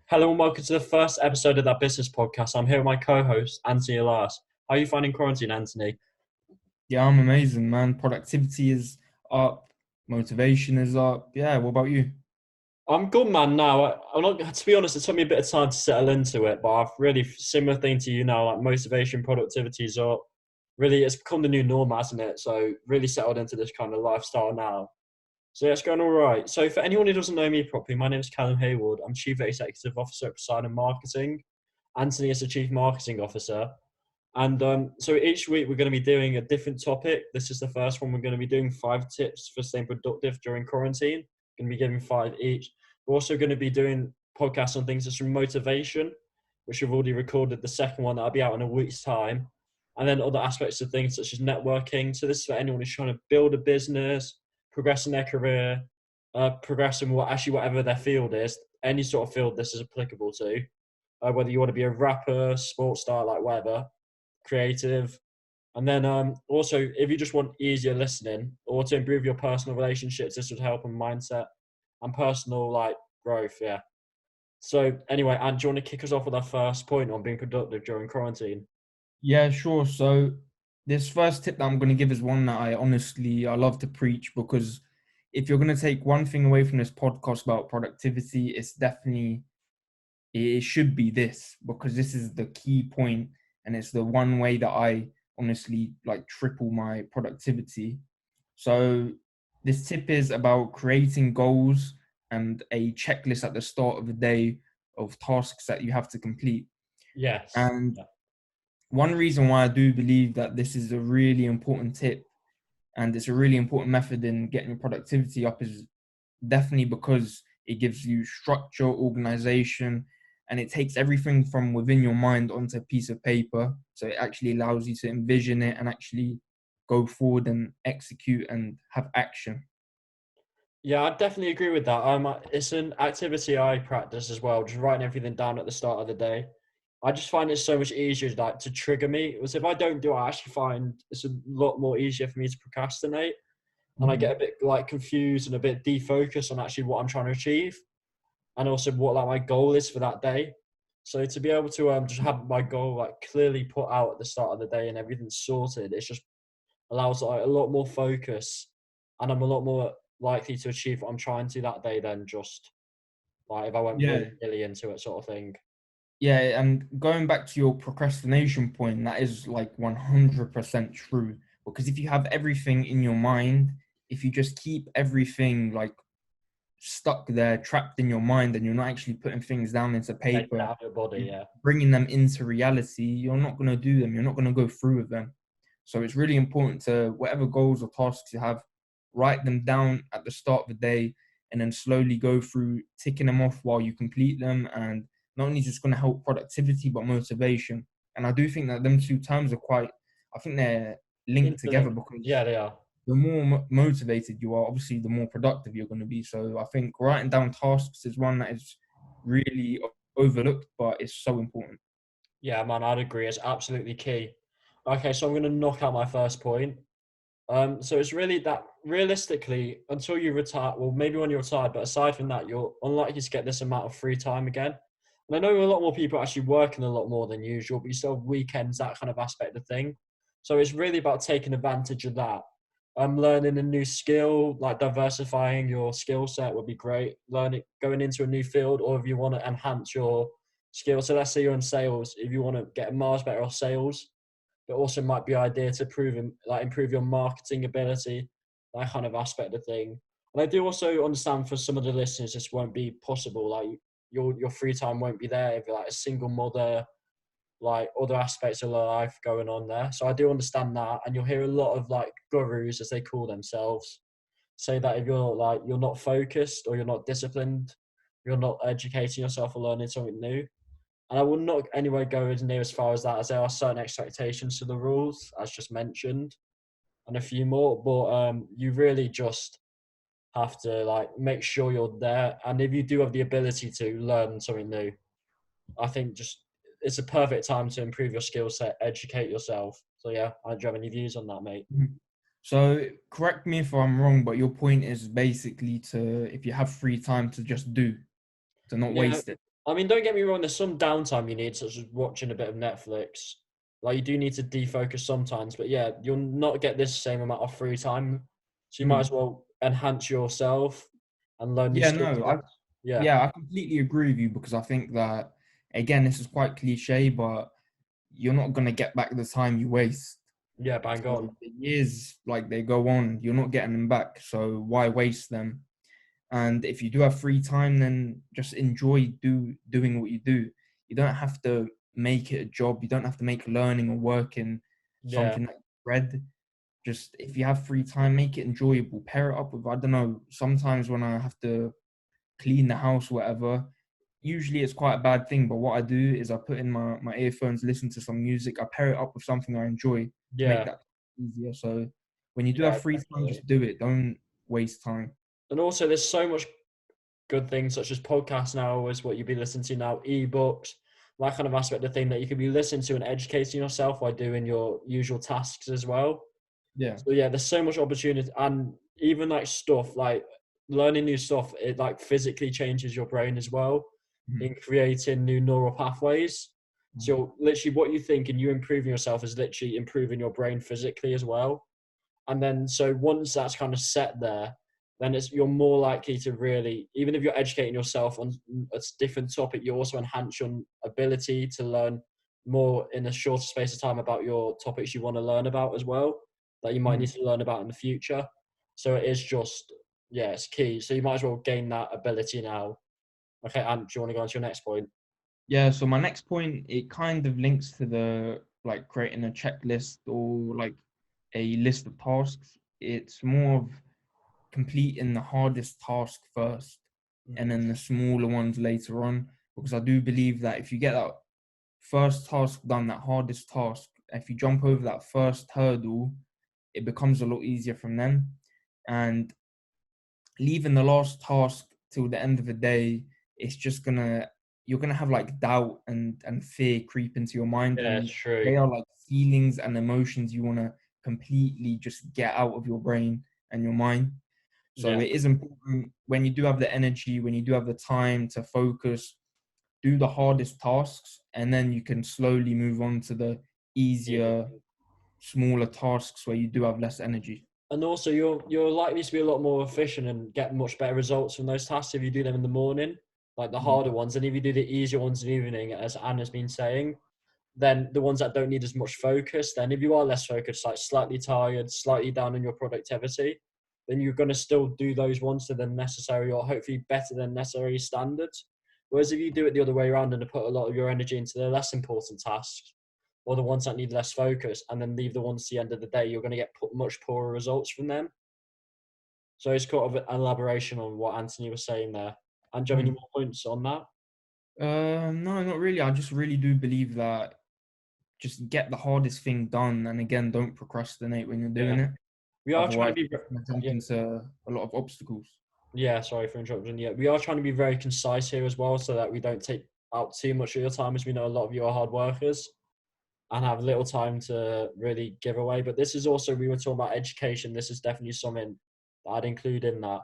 Hello and welcome to the first episode of that business podcast. I'm here with my co-host, Anthony Elias. How are you finding quarantine, Anthony? Yeah, I'm amazing, man. Productivity is up, motivation is up. Yeah, what about you? I'm good, man. Now, I'm not. To be honest, it took me a bit of time to settle into it, but I've really similar thing to you now. Like motivation, productivity is up. Really, it's become the new norm, hasn't it? So, really settled into this kind of lifestyle now. So, yeah, it's going all right. So, for anyone who doesn't know me properly, my name is Callum Hayward. I'm Chief Executive Officer at Poseidon Marketing. Anthony is the Chief Marketing Officer. And so each week we're going to be doing a different topic. This is the first one. We're going to be doing 5 tips for staying productive during quarantine. Going to be giving five each. We're also going to be doing podcasts on things such as motivation, which we've already recorded the second one that'll be out in a week's time. And then other aspects of things such as networking. So this is for anyone who's trying to build a business, progress in their career, progress in whatever their field is. Any sort of field this is applicable to. Whether you want to be a rapper, sports star, like whatever, creative. And then also, if you just want easier listening or to improve your personal relationships, this would help in mindset and personal like growth. Yeah. So anyway, and do you want to kick us off with our first point on being productive during quarantine? Yeah, sure. So this first tip that I'm going to give is one that I love to preach, because if you're going to take one thing away from this podcast about productivity, it should be this, because this is the key point and it's the one way that I honestly like triple my productivity. So this tip is about creating goals and a checklist at the start of the day of tasks that you have to complete. Yes. And Yeah. one reason why I do believe that this is a really important tip and it's a really important method in getting your productivity up is definitely because it gives you structure, organization, and it takes everything from within your mind onto a piece of paper. So it actually allows you to envision it and actually go forward and execute and have action. Yeah, I definitely agree with that. It's an activity I practice as well, just writing everything down at the start of the day. I just find it so much easier, like to trigger me. Because if I don't do it, I actually find it's a lot more easier for me to procrastinate, and I Mhm. get a bit like confused and a bit defocused on actually what I'm trying to achieve, and also what like my goal is for that day. So to be able to just have my goal like clearly put out at the start of the day and everything sorted, it just allows like a lot more focus, and I'm a lot more likely to achieve what I'm trying to that day than just like if I went Yeah, willy-nilly into it sort of thing. yeah, and going back to your procrastination point, that is like 100% true. Because if you have everything in your mind, if you just keep everything like stuck there, trapped in your mind, and you're not actually putting things down into Yeah, get paper, out of your body, and yeah. bringing them into reality, you're not going to do them. You're not going to go through with them. So it's really important to, whatever goals or tasks you have, write them down at the start of the day and then slowly go through ticking them off while you complete them. And not only just going to help productivity, but motivation. And I do think that them two terms are quite, I think they're linked together, Interlinked. Yeah, because they are. the more motivated you are, obviously, the more productive you're going to be. So I think writing down tasks is one that is really overlooked, but it's so important. Yeah, man, I'd agree. It's absolutely key. Okay, so I'm gonna knock out my first point. So it's really that realistically, until you retire, well, maybe when you're retired, but aside from that, you're unlikely to get this amount of free time again. And I know a lot more people are actually working a lot more than usual, but you still have weekends, that kind of aspect of thing. So it's really about taking advantage of that. Learning a new skill, like diversifying your skill set would be great. Learning, going into a new field, or if you want to enhance your skill. So let's say you're in sales, if you want to get miles better off sales, it also might be idea to improve your marketing ability, that kind of aspect of thing. And I do also understand for some of the listeners this won't be possible. Like your free time won't be there if you're like a single mother, like other aspects of life going on there. So I do understand that, and you'll hear a lot of like gurus, as they call themselves, say that if you're like you're not focused or you're not disciplined, you're not educating yourself or learning something new. And I will not anyway go as near as far as that, as there are certain expectations to the rules, as just mentioned, and a few more. But you really just have to like make sure you're there. And if you do have the ability to learn something new, I think just it's a perfect time to improve your skill set, educate yourself. So yeah, I do you have any views on that, mate? Mhm. So correct me if I'm wrong, but your point is basically to, if you have free time, to just do, to not Yeah, waste it. I mean, don't get me wrong. There's some downtime you need, such as watching a bit of Netflix. Like you do need to defocus sometimes, but yeah, you'll not get this same amount of free time. So you might Mm. as well enhance yourself and learn new Yeah, skills. no, Yeah, I completely agree with you because I think that again, this is quite cliche, but you're not gonna get back the time you waste. yeah, bang on. So the years like they go on, you're not getting them back. So why waste them? And if you do have free time, then just enjoy doing what you do. You don't have to make it a job. You don't have to make learning or working Yeah, something that you read. Just if you have free time, make it enjoyable. Pair it up with, I don't know, sometimes when I have to clean the house or whatever, usually it's quite a bad thing. But what I do is I put in my earphones, listen to some music, I pair it up with something I enjoy to make yeah, that easier. So when you do yeah, have free time, definitely. just do it. Don't waste time. And also, there's so much good things such as podcasts now, is what you'd be listening to now, ebooks, that kind of aspect of thing that you could be listening to and educating yourself while doing your usual tasks as well. Yeah. So yeah, there's so much opportunity, and even like stuff like learning new stuff, it like physically changes your brain as well Mhm. in creating new neural pathways. So literally what you think and you improving yourself is literally improving your brain physically as well. And then so once that's kind of set there, then you're more likely to really, even if you're educating yourself on a different topic, you also enhance your ability to learn more in a shorter space of time about your topics you want to learn about as well, that you might Mhm. need to learn about in the future. So it is just, yeah, it's key. So you might as well gain that ability now. Okay, and do you want to go on to your next point? Yeah, so my next point, it kind of links to the like creating a checklist or like a list of tasks. It's more of completing the hardest task first and Hmm. then the smaller ones later on. Because I do believe that if you get that first task done, that hardest task, if you jump over that first hurdle, it becomes a lot easier from then. And leaving the last task till the end of the day, it's just gonna you're gonna have like doubt and fear creep into your mind, Yeah, it's and true. they are like feelings and emotions you want to completely just get out of your brain and your mind. So Yeah, it is important when you do have the energy, when you do have the time to focus, do the hardest tasks, and then you can slowly move on to the easy. easier, smaller tasks where you do have less energy. And also, you're likely to be a lot more efficient and get much better results from those tasks if you do them in the morning, like the Mhm. harder ones. And if you do the easier ones in the evening, as Anna's been saying, then the ones that don't need as much focus, then if you are less focused, like slightly tired, slightly down in your productivity, then you're going to still do those ones to the necessary or hopefully better than necessary standards. Whereas if you do it the other way around and put a lot of your energy into the less important tasks or the ones that need less focus and then leave the ones to the end of the day, you're going to get much poorer results from them. So it's kind of an elaboration on what Anthony was saying there. And do you have any Mm. more points on that? No, not really. I just really do believe that just get the hardest thing done, and again, don't procrastinate when you're Yeah. doing it. We are trying to Otherwise, be, you're gonna jump yeah, into a lot of obstacles. yeah, sorry for interrupting. Yeah, we are trying to be very concise here as well so that we don't take out too much of your time, as we know a lot of you are hard workers and have little time to really give away. But this is also, we were talking about education. This is definitely something that I'd include in that.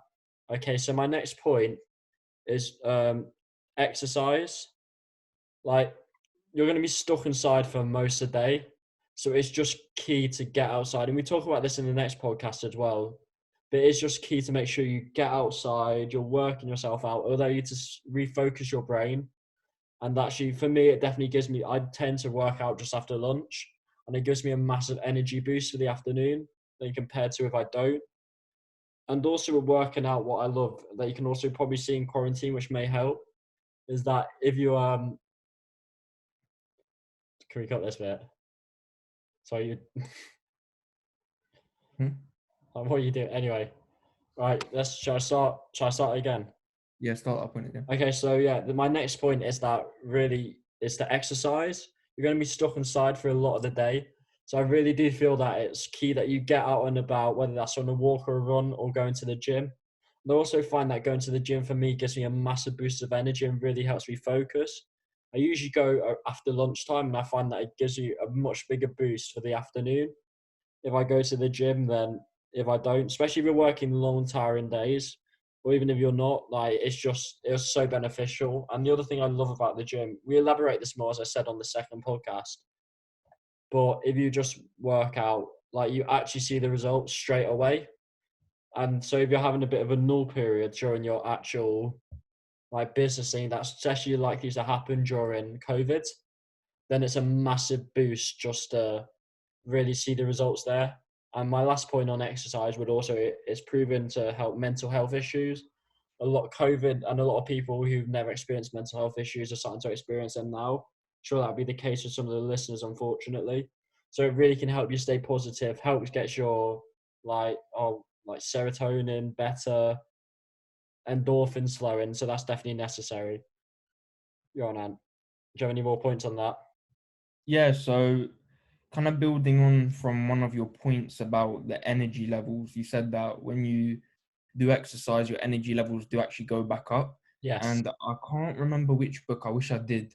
Okay, so my next point is exercise. Like, you're going to be stuck inside for most of the day. So it's just key to get outside. And we talk about this in the next podcast as well. But it's just key to make sure you get outside, you're working yourself out, although you to refocus your brain. And actually, for me, it definitely gives me, I tend to work out just after lunch. And it gives me a massive energy boost for the afternoon than compared to if I don't. And also, with working out, what I love that you can also probably see in quarantine, which may help, is that if you, can we cut this bit? So you, Hmm? what are you doing? Anyway, right. Shall I start again? Yeah, start up on it again. Okay. So yeah, my next point is that really is to exercise. You're going to be stuck inside for a lot of the day. So I really do feel that it's key that you get out and about, whether that's on a walk or a run or going to the gym. And I also find that going to the gym for me gives me a massive boost of energy and really helps me focus. I usually go after lunchtime, and I find that it gives you a much bigger boost for the afternoon if I go to the gym than if I don't, especially if you're working long, tiring days. or even if you're not, like it was so beneficial. And the other thing I love about the gym, we elaborate this more as I said on the second podcast, but if you just work out, like you actually see the results straight away. And so if you're having a bit of a null period during your actual like business thing, that's especially likely to happen during COVID, then it's a massive boost just to really see the results there. And my last point on exercise would also, it's proven to help mental health issues. A lot of COVID and a lot of people who've never experienced mental health issues are starting to experience them now. Sure, that'll be the case with some of the listeners, unfortunately. So it really can help you stay positive, helps get your like serotonin better, endorphins flowing. So that's definitely necessary. You're on, Ant. Do you have any more points on that? Yeah, so kind of building on from one of your points about the energy levels, you said that when you do exercise, your energy levels do actually go back up. Yes. And I can't remember which book, I wish I did,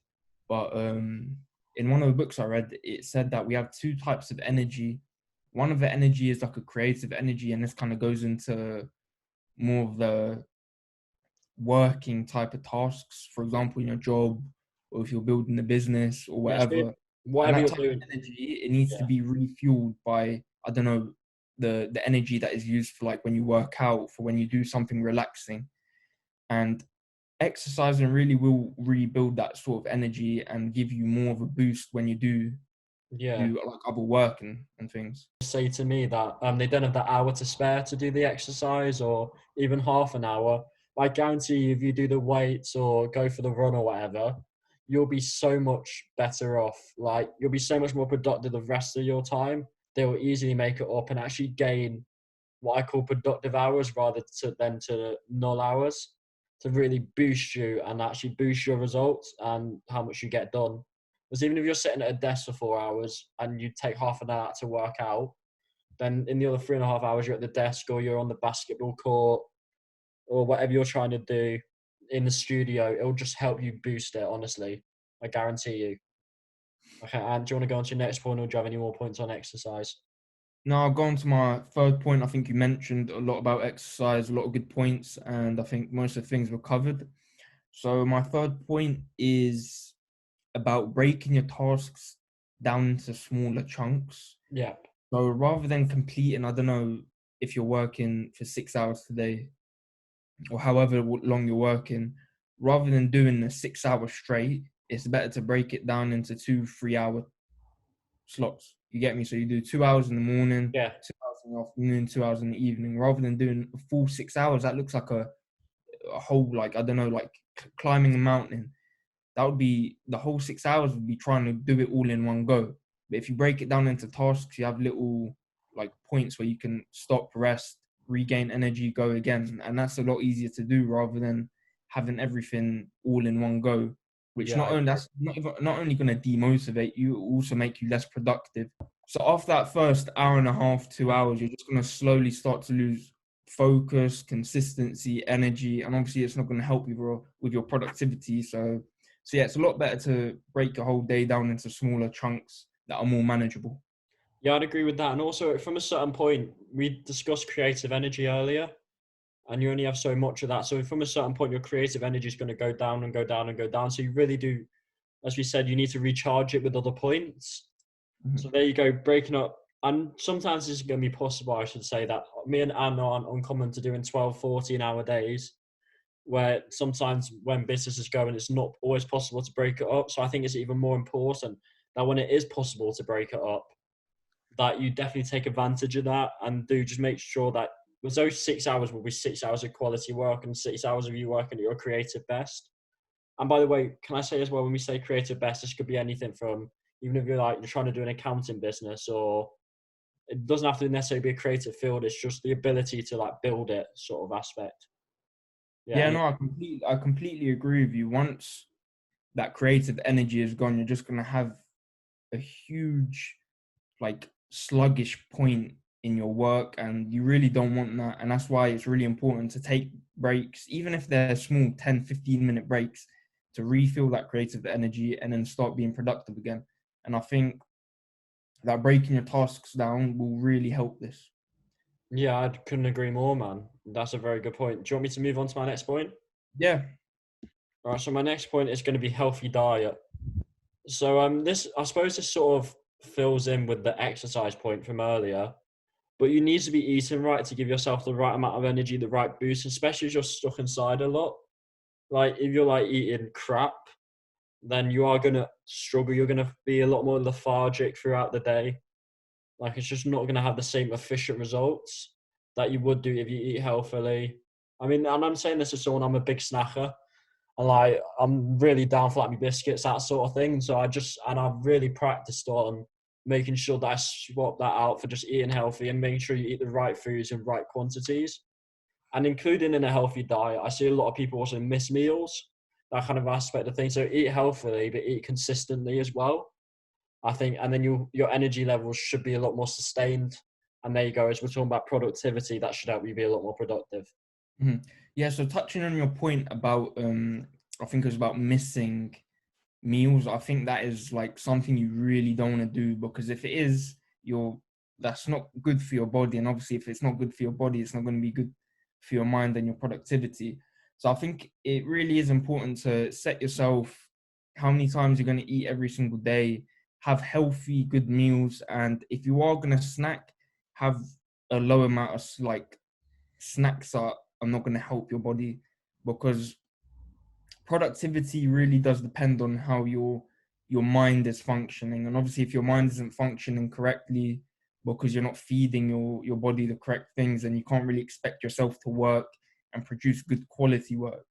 but in one of the books I read, it said that we have two types of energy. One of the energy is like a creative energy, and this kind of goes into more of the working type of tasks, for example, in your job, or if you're building a business or Yes. whatever. And Whatever that you're type doing. of energy, it needs to Yeah. be refueled by, I don't know, the energy that is used for like when you work out, for when you do something relaxing. And exercising really will rebuild that sort of energy and give you more of a boost when you Yeah. do like other work and things. Say to me that they don't have that hour to spare to do the exercise or even half an hour. I guarantee you, if you do the weights or go for the run or whatever, you'll be so much better off. Like you'll be so much more productive the rest of your time. They will easily make it up and actually gain what I call productive hours rather than to null hours to really boost you and actually boost your results and how much you get done. Because even if you're sitting at a desk for 4 hours and you take half an hour to work out, then in the other 3.5 hours you're at the desk or you're on the basketball court or whatever you're trying to do in the studio, it'll just help you boost it, honestly. I guarantee you. Okay, and do you want to go on to your next point or do you have any more points on exercise? Now I'll go on to my third point. I think you mentioned a lot about exercise, a lot of good points, and I think most of the things were covered. So my third point is about breaking your tasks down into smaller chunks. Yeah. So rather than completing, I don't know if you're working for 6 hours today or however long you're working, rather than doing the 6 hours straight, it's better to break it down into 2 3 hour slots. You get me? So you do 2 hours in the morning, Yeah. 2 hours in the afternoon, 2 hours in the evening, rather than doing a full 6 hours. That looks like a whole, like, I don't know, like climbing a mountain. That would be the whole 6 hours would be trying to do it all in one go. But if you break it down into tasks, you have little like points where you can stop, rest, regain energy, go again. And that's a lot easier to do rather than having everything all in one go, which Yeah, not I only agree. that's not only going to demotivate you, also make you less productive. So after that first hour and a half, 2 hours, you're just going to slowly start to lose focus, consistency, energy, and obviously it's not going to help you with your productivity. So yeah, it's a lot better to break your whole day down into smaller chunks that are more manageable. Yeah, I'd agree with that. And also, from a certain point, we discussed creative energy earlier, and you only have so much of that. So, from a certain point, your creative energy is going to go down and go down and go down. So, you really do, as we said, you need to recharge it with other points. So, Mhm. there you go, breaking up. And sometimes it's going to be possible, I should say, that me and Anne aren't uncommon to doing 12, 14-hour days, where sometimes when business is going, it's not always possible to break it up. So, I think it's even more important that when it is possible to break it up, that you definitely take advantage of that and do just make sure that with those 6 hours will be 6 hours of quality work and 6 hours of you working at your creative best. And by the way, can I say as well, when we say creative best, this could be anything from even if you're trying to do an accounting business or it doesn't have to necessarily be a creative field. It's just the ability to like build it sort of aspect. Yeah. Yeah, no, I completely agree with you. Once that creative energy is gone, you're just gonna have a huge, like, sluggish point in your work, and you really don't want that. And that's why it's really important to take breaks, even if they're small 10, 15-minute breaks, to refill that creative energy and then start being productive again. And I think that breaking your tasks down will really help this. Yeah, I couldn't agree more, man. That's a very good point. Do you want me to move on to my next point? Yeah. All right, so my next point is going to be healthy diet. So this I suppose this sort of fills in with the exercise point from earlier, but you need to be eating right to give yourself the right amount of energy, the right boost, especially if you're stuck inside a lot. Like if you're like eating crap, then you are gonna struggle. You're gonna be a lot more lethargic throughout the day. Like it's just not gonna have the same efficient results that you would do if you eat healthily. I mean, and I'm saying this as someone, I'm a big snacker. And like I'm really down for like my biscuits, that sort of thing. So I've really practiced on making sure that I swap that out for just eating healthy and making sure you eat the right foods in right quantities. And including in a healthy diet, I see a lot of people also miss meals, that kind of aspect of things. So eat healthily, but eat consistently as well. I think, and then your energy levels should be a lot more sustained. And there you go. As we're talking about productivity, that should help you be a lot more productive. Mhm. Yeah, so touching on your point about I think it was about missing meals, I think that is like something you really don't want to do, because if it is, you're that's not good for your body, and obviously if it's not good for your body, it's not going to be good for your mind and your productivity. So I think it really is important to set yourself how many times you're going to eat every single day, have healthy good meals, and if you are going to snack, have a low amount of like snacks are not going to help your body, because productivity really does depend on how your mind is functioning. And obviously if your mind isn't functioning correctly because you're not feeding your body the correct things, then you can't really expect yourself to work and produce good quality work.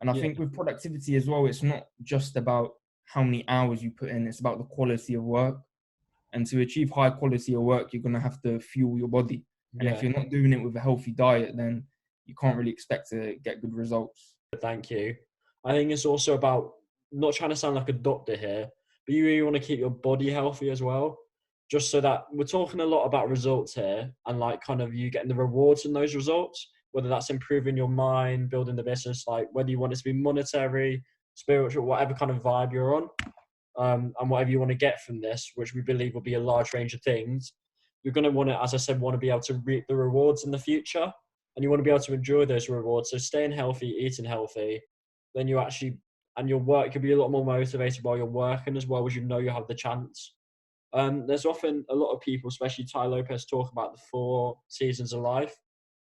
And I Yeah, think with productivity as well, it's not just about how many hours you put in, it's about the quality of work. And to achieve high quality of work, you're going to have to fuel your body. And if yeah. you're not doing it with a healthy diet, then you can't really expect to get good results. Thank you. I think it's also about not trying to sound like a doctor here, but you really want to keep your body healthy as well. Just so that we're talking a lot about results here and like kind of you getting the rewards in those results, whether that's improving your mind, building the business, like whether you want it to be monetary, spiritual, whatever kind of vibe you're on, and whatever you want to get from this, which we believe will be a large range of things. You're going to want to, as I said, want to be able to reap the rewards in the future, and you want to be able to enjoy those rewards. So staying healthy, eating healthy, then you actually, and your work could be a lot more motivated while you're working as well, as you know you have the chance. There's often a lot of people, especially Ty Lopez, talk about the 4 seasons of life,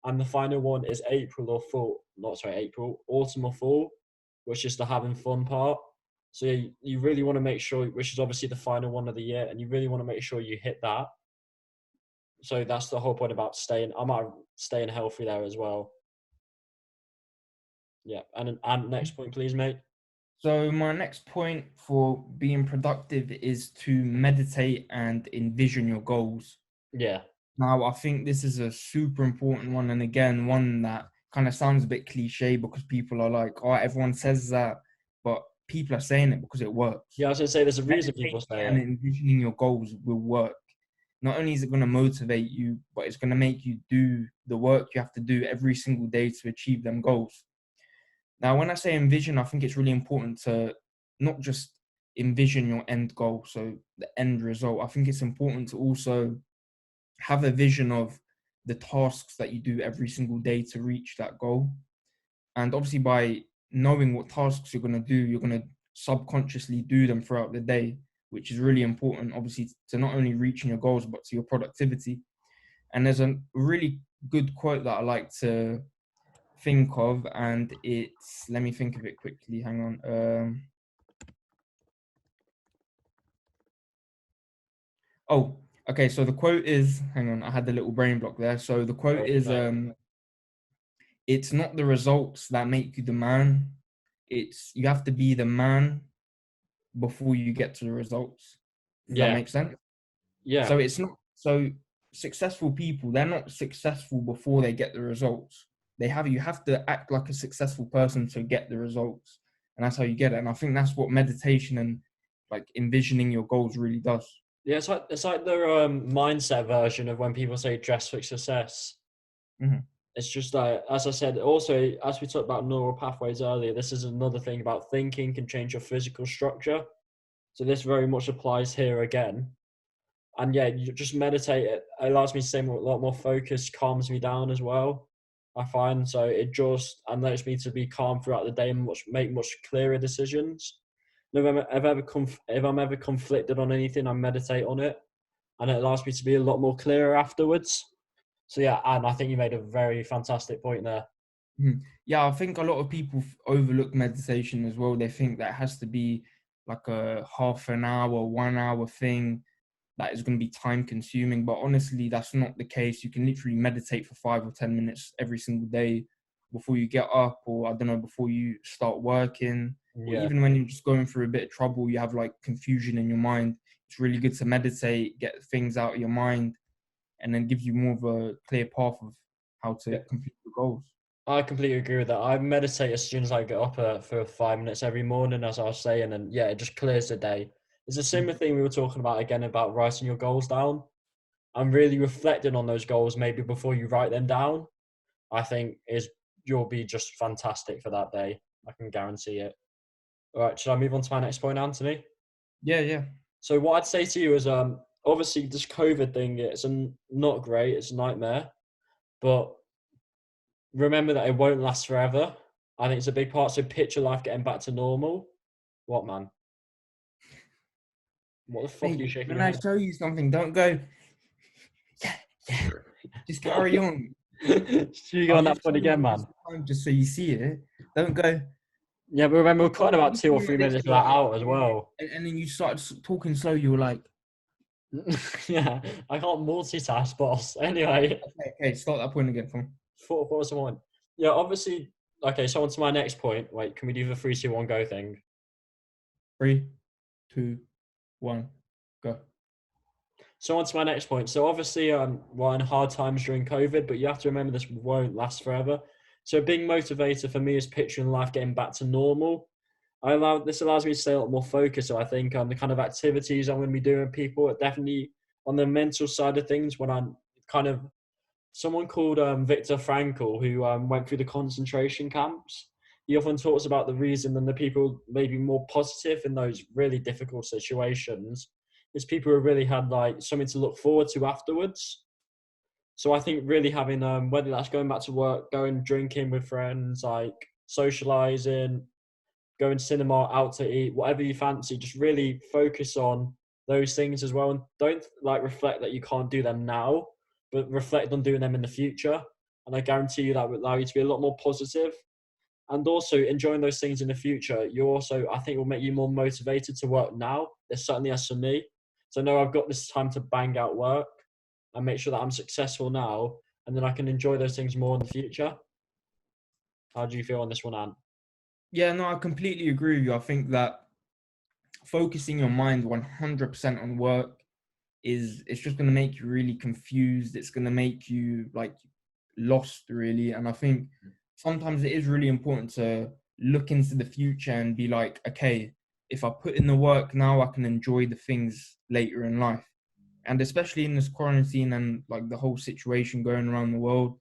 and the final one is April or fall. Not sorry, April, autumn or fall, which is the having fun part. So you really want to make sure, which is obviously the final one of the year, and you really want to make sure you hit that. So that's the whole point about staying. I might staying healthy there as well. Yeah, and next point, please, mate. So my next point for being productive is to meditate and envision your goals. Yeah, Now, I think this is a super important one, and again, one that kind of sounds a bit cliche because people are like, "Oh, everyone says that," but people are saying it because it works. yeah. I was gonna say there's a reason people Meditating say and it. envisioning your goals will work. Not only is it going to motivate you, but it's going to make you do the work you have to do every single day to achieve them goals. Now, when I say envision, I think it's really important to not just envision your end goal, so the end result. I think it's important to also have a vision of the tasks that you do every single day to reach that goal. And obviously, by knowing what tasks you're going to do, you're going to subconsciously do them throughout the day, which is really important, obviously, to not only reaching your goals, but to your productivity. And there's a really good quote that I like to think of, and it's, let me think of it quickly. Hang on. Oh, okay. So the quote is, hang on, I had the little brain block there. So the quote Sorry, is, mate. it's not the results that make you the man. It's you have to be the man before you get to the results. Does that Yeah, make sense? yeah, So it's not so successful people, they're not successful before they get the results. You have to act like a successful person to get the results. And that's how you get it. And I think that's what meditation and like envisioning your goals really does. yeah. It's like the mindset version of when people say dress for success. Mhm. It's just like, as I said, also, as we talked about neural pathways earlier, this is another thing about thinking can change your physical structure. So this very much applies here again. And yeah, you just meditate. It allows me to stay a lot more focused, calms me down as well. I find so it just allows me to be calm throughout the day and make much clearer decisions. If I'm ever conflicted on anything, I meditate on it, and it allows me to be a lot more clearer afterwards. So yeah, and I think you made a very fantastic point there. Yeah, I think a lot of people overlook meditation as well. They think that has to be like a half an hour, 1 hour thing that is going to be time consuming. But honestly, that's not the case. You can literally meditate for 5 or 10 minutes every single day before you get up, or I don't know, before you start working, or Yeah, even when you're just going through a bit of trouble, you have like confusion in your mind. It's really good to meditate, get things out of your mind, and then give you more of a clear path of how to yeah. complete your goals. I completely agree with that. I meditate as soon as I get up for 5 minutes every morning, as I was saying, and yeah, it just clears the day. It's a similar thing we were talking about again about writing your goals down. I'm really reflecting on those goals maybe before you write them down. I think is you'll be just fantastic for that day. I can guarantee it. All right, should I move on to my next point, Anthony? Yeah, yeah. So what I'd say to you is, obviously this COVID thing, it's not great. It's a nightmare, but remember that it won't last forever. I think it's a big part. So picture life getting back to normal. What, man? What the fuck are you Mate, shaking when your I head? show you something, don't go, yeah, yeah. Just carry on. Should you go I'll on that just point show you again, one man? more time just so you see it. Don't go, Yeah, but remember we're oh, cutting let about me two see or it three this minutes of way. that out as well. And then you start talking slow, you were like, Yeah, I can't multitask, boss. Anyway, okay, start that point again. Come on. what was the one? Yeah, obviously. Okay, so on to my next point. Wait, can we do the 3, 2, 1 go thing? 3, 2, 1, go. So on to my next point. So obviously, we're in hard times during COVID, but you have to remember this won't last forever. So a big motivator for me is picturing life getting back to normal. This allows me to stay a lot more focused. So I think the kind of activities I'm going to be doing with people are definitely on the mental side of things. When I'm kind of someone called Viktor Frankl, who went through the concentration camps. He often talks about the reason and the people maybe more positive in those really difficult situations is people who really had like something to look forward to afterwards. So I think really having whether that's going back to work, going drinking with friends, like socializing, going cinema, out to eat, whatever you fancy, just really focus on those things as well. And don't like reflect that you can't do them now, but reflect on doing them in the future. And I guarantee you that will allow you to be a lot more positive. And also enjoying those things in the future, you also, I think, will make you more motivated to work now. This certainly has for me. So I know I've got this time to bang out work and make sure that I'm successful now, and then I can enjoy those things more in the future. How do you feel on this one, Ant? Yeah, no, I completely agree with you. I think that focusing your mind 100% on work it's just going to make you really confused. It's going to make you like lost really. And I think sometimes it is really important to look into the future and be like, okay, if I put in the work now, I can enjoy the things later in life. And especially in this quarantine and like the whole situation going around the world,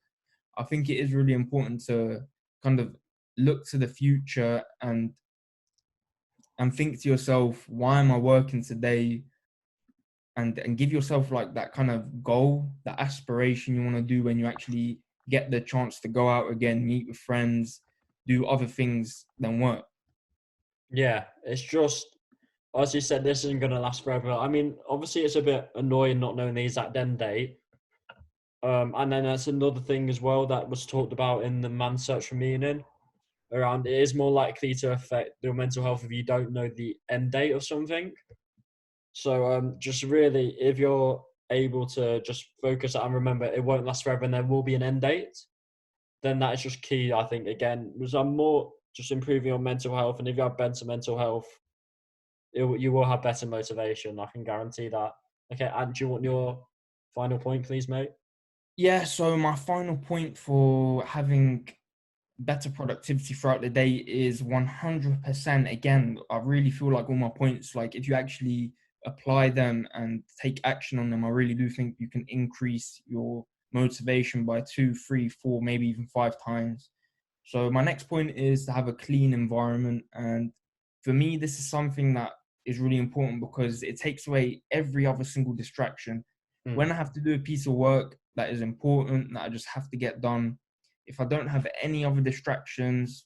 I think it is really important to kind of look to the future and think to yourself, why am I working today? And give yourself like that kind of goal, that aspiration you want to do when you actually get the chance to go out again, meet with friends, do other things than work. Yeah, it's just as you said, this isn't going to last forever. I mean, obviously, it's a bit annoying not knowing the exact end date. And then that's another thing as well that was talked about in the Man's Search for Meaning. Around it is more likely to affect your mental health if you don't know the end date of something. So just really, if you're able to just focus and remember it won't last forever and there will be an end date, then that is just key. I think again, because I'm more just improving your mental health, and if you have better mental health, you will have better motivation. I can guarantee that. Okay, and do you want your final point, please, mate? Yeah, so my final point for having better productivity throughout the day is 100%. Again, I really feel like all my points, like if you actually apply them and take action on them, I really do think you can increase your motivation by 2, 3, 4, maybe even 5 times. So my next point is to have a clean environment. And for me, this is something that is really important because it takes away every other single distraction. Mm. When I have to do a piece of work that is important, that I just have to get done, if I don't have any other distractions,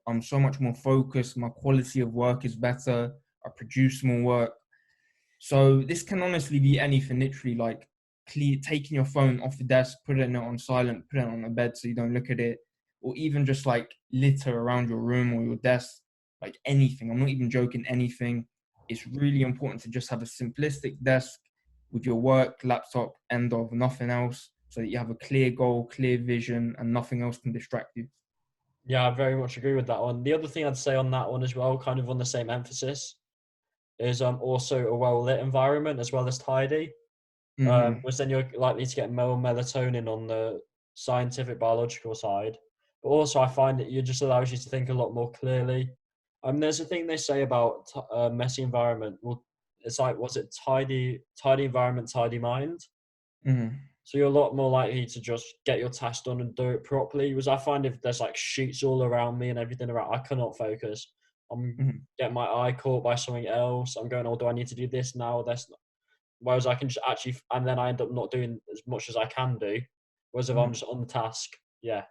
I'm so much more focused. My quality of work is better. I produce more work. So this can honestly be anything, literally like taking your phone off the desk, putting it on silent, putting it on the bed so you don't look at it, or even just like litter around your room or your desk, like anything. I'm not even joking, anything. It's really important to just have a simplistic desk with your work, laptop, end of, nothing else, so that you have a clear goal, clear vision, and nothing else can distract you. Yeah, I very much agree with that one. The other thing I'd say on that one as well, kind of on the same emphasis, is also a well lit environment as well as tidy. Mm-hmm. Which then you're likely to get more melatonin on the scientific biological side. But also, I find that it just allows you to think a lot more clearly. There's a thing they say about messy environment. Well, it's like, was it tidy environment, tidy mind? Mm-hmm. So you're a lot more likely to just get your task done and do it properly. Because I find if there's like sheets all around me and everything around, I cannot focus. I'm Mm-hmm. getting my eye caught by something else. I'm going, oh, do I need to do this now? This. Whereas I can just actually, and then I end up not doing as much as I can do. Whereas if I'm Mm-hmm. just on the task, yeah,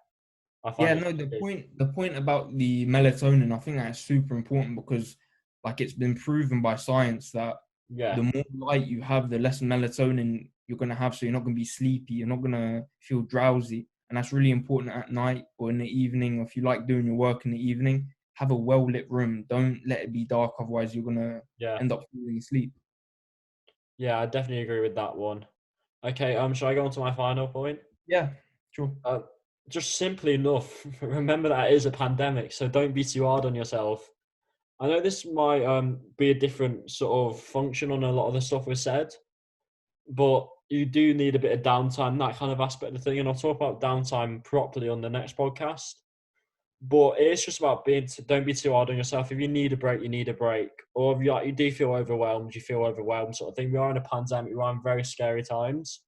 I Yeah, find it no, tricky. the point about the melatonin, I think that's super important because like it's been proven by science that Yeah, the more light you have, the less melatonin you're gonna have. So you're not gonna be sleepy, you're not gonna feel drowsy. And that's really important at night or in the evening, or if you like doing your work in the evening, have a well lit room. Don't let it be dark, otherwise you're gonna yeah, end up falling asleep. yeah. I definitely agree with that one. Okay, shall I go on to my final point? Yeah, sure. Uh, just simply enough, remember that it is a pandemic, so don't be too hard on yourself. I know this might be a different sort of function on a lot of the stuff we said, but you do need a bit of downtime, that kind of aspect of the thing. And I'll talk about downtime properly on the next podcast. But it's just about don't be too hard on yourself. If you need a break, you need a break. Or if you do feel overwhelmed, you feel overwhelmed, sort of thing. We are in a pandemic, we are in very scary times.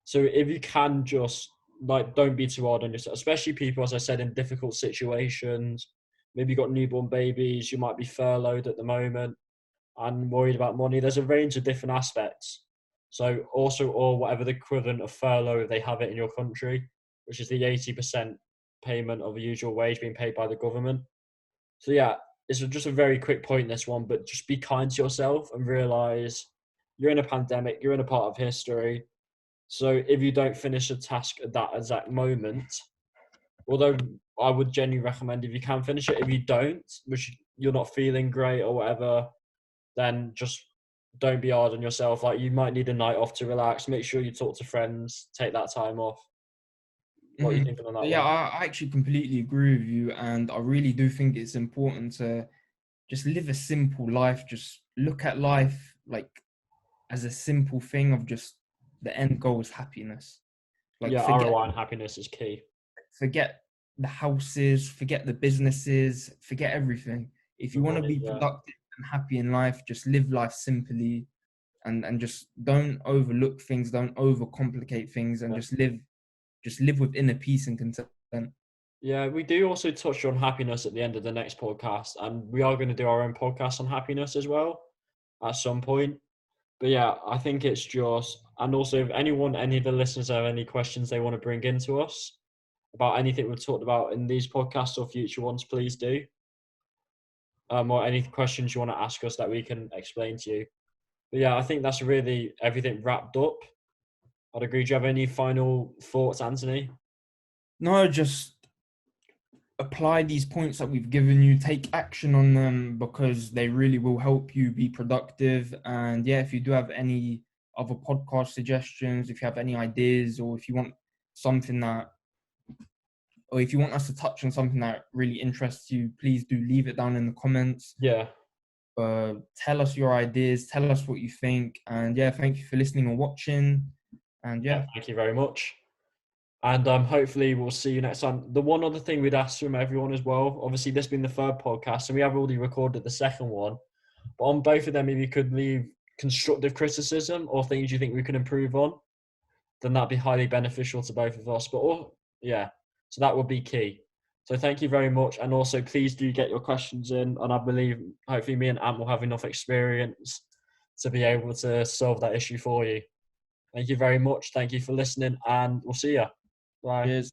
So if you can just like don't be too hard on yourself, especially people, as I said, in difficult situations. Maybe you've got newborn babies, you might be furloughed at the moment and worried about money. There's a range of different aspects. So also, or whatever the equivalent of furlough, if they have it in your country, which is the 80% payment of a usual wage being paid by the government. So yeah, it's just a very quick point, this one, but just be kind to yourself and realize you're in a pandemic, you're in a part of history. So if you don't finish a task at that exact moment, although I would genuinely recommend if you can finish it, if you don't, which you're not feeling great or whatever, then just don't be hard on yourself. Like you might need a night off to relax. Make sure you talk to friends. Take that time off. What are you Hmm. thinking on that Yeah, one? I actually completely agree with you, and I really do think it's important to just live a simple life. Just look at life like as a simple thing of just the end goal is happiness. Like Yeah, ROI and happiness is key. forget the houses, forget the businesses, forget everything. If The you want to money, be yeah, productive and happy in life, just live life simply and just don't overlook things, don't overcomplicate things, and yeah. just live with inner peace and content. Yeah, we do also touch on happiness at the end of the next podcast, and we are going to do our own podcast on happiness as well at some point. But yeah, I think it's just, and also if any of the listeners have any questions they want to bring into us about anything we've talked about in these podcasts or future ones, please do. Or any questions you want to ask us that we can explain to you. But yeah, I think that's really everything wrapped up. I'd agree. Do you have any final thoughts, Anthony? No, just apply these points that we've given you, take action on them because they really will help you be productive. And yeah, if you do have any other podcast suggestions, if you have any ideas, or if you want something that, or if you want us to touch on something that really interests you, please do leave it down in the comments. Yeah. Tell us your ideas, tell us what you think. And yeah, thank you for listening and watching. And Yeah. yeah, Thank you very much. And hopefully we'll see you next time. The one other thing we'd ask from everyone as well, obviously this being the third podcast, and we have already recorded the second one. But on both of them, if you could leave constructive criticism or things you think we can improve on, then that'd be highly beneficial to both of us. But yeah, so that would be key. So thank you very much. And also, please do get your questions in. And I believe hopefully me and Ant will have enough experience to be able to solve that issue for you. Thank you very much. Thank you for listening, and we'll see you. Bye. Cheers.